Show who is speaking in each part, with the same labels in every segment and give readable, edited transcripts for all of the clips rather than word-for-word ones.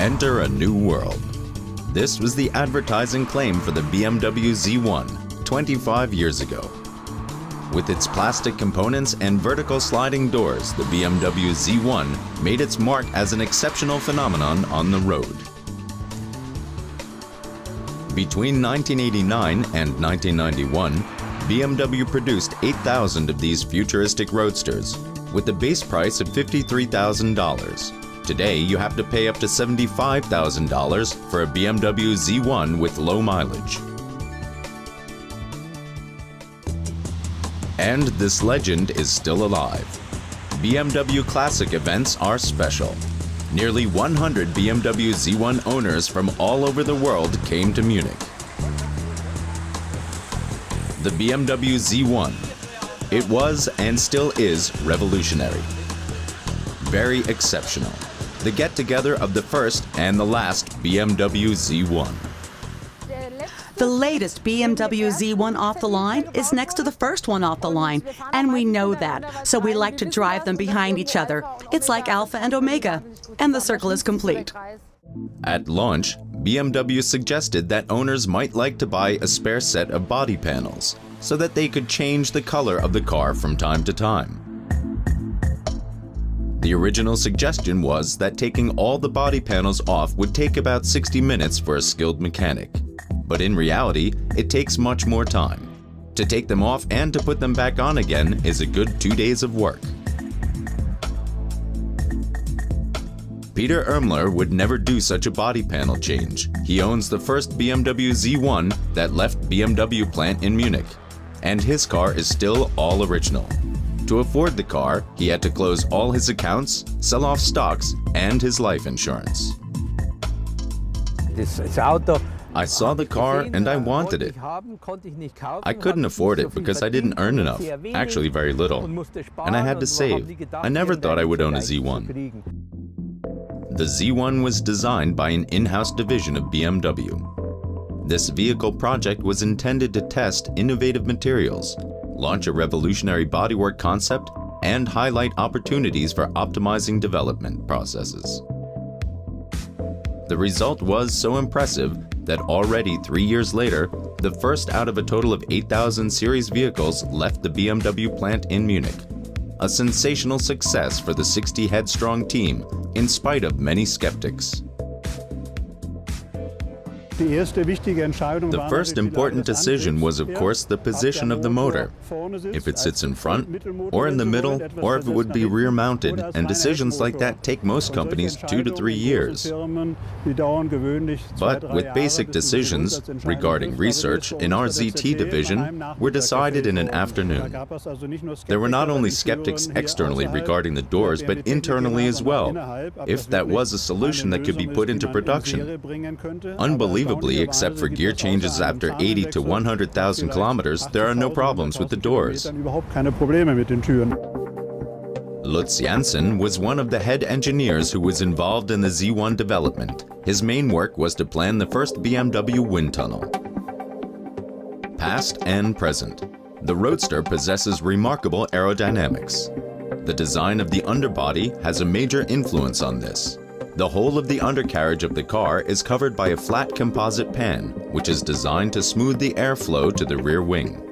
Speaker 1: Enter a new world. This was the advertising claim for the BMW Z1 25 years ago. With its plastic components and vertical sliding doors, the BMW Z1 made its mark as an exceptional phenomenon on the road. Between 1989 and 1991, BMW produced 8,000 of these futuristic roadsters, with a base price of $53,000. Today, you have to pay up to $75,000 for a BMW Z1 with low mileage. And this legend is still alive. BMW Classic events are special. Nearly 100 BMW Z1 owners from all over the world came to Munich. The BMW Z1. It was and still is revolutionary. Very exceptional. The get-together of the first and the last BMW Z1.
Speaker 2: The latest BMW Z1 off the line is next to the first one off the line, and we know that, so we like to drive them behind each other. It's like Alpha and Omega, and the circle is complete.
Speaker 1: At launch, BMW suggested that owners might like to buy a spare set of body panels, so that they could change the color of the car from time to time. The original suggestion was that taking all the body panels off would take about 60 minutes for a skilled mechanic. But in reality, it takes much more time. To take them off and to put them back on again is a good 2 days of work. Peter Ermler would never do such a body panel change. He owns the first BMW Z1 that left BMW plant in Munich, and his car is still all original. To afford the car, he had to close all his accounts, sell off stocks, and his life insurance. I saw the car and I wanted it. I couldn't afford it because I didn't earn enough, actually very little, and I had to save. I never thought I would own a Z1. The Z1 was designed by an in-house division of BMW. This vehicle project was intended to test innovative materials, launch a revolutionary bodywork concept, and highlight opportunities for optimizing development processes. The result was so impressive that already 3 years later, the first out of a total of 8,000 series vehicles left the BMW plant in Munich. A sensational success for the 60-head-strong team, in spite of many skeptics. The first important decision was, of course, the position of the motor. If it sits in front, or in the middle, or if it would be rear-mounted, and decisions like that take most companies 2 to 3 years. But with basic decisions regarding research in our ZT division were decided in an afternoon. There were not only skeptics externally regarding the doors, but internally as well, if that was a solution that could be put into production. Unbelievably, except for gear changes after 80 to 100,000 kilometers, there are no problems with the doors. Lutz Janssen was one of the head engineers who was involved in the Z1 development. His main work was to plan the first BMW wind tunnel. Past and present, the Roadster possesses remarkable aerodynamics. The design of the underbody has a major influence on this. The whole of the undercarriage of the car is covered by a flat composite pan, which is designed to smooth the airflow to the rear wing.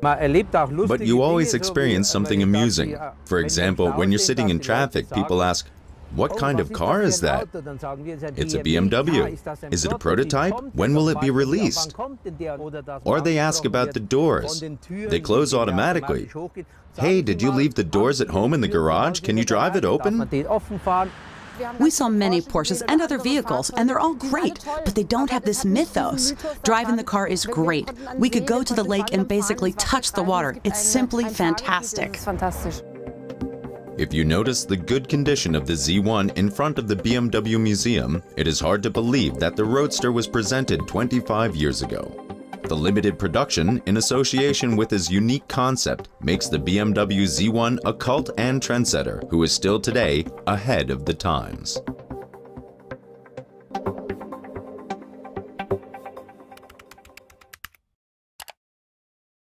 Speaker 1: But you always experience something amusing. For example, when you're sitting in traffic, people ask, "What kind of car is that?" "It's a BMW." "Is it a prototype? When will it be released?" Or they ask about the doors. They close automatically. "Hey, did you leave the doors at home in the garage? Can you drive it open?"
Speaker 2: We saw many Porsches and other vehicles, and they're all great, but they don't have this mythos. Driving the car is great. We could go to the lake and basically touch the water. It's simply fantastic.
Speaker 1: If you notice the good condition of the Z1 in front of the BMW Museum, it is hard to believe that the Roadster was presented 25 years ago. The limited production, in association with his unique concept, makes the BMW Z1 a cult and trendsetter who is still today ahead of the times.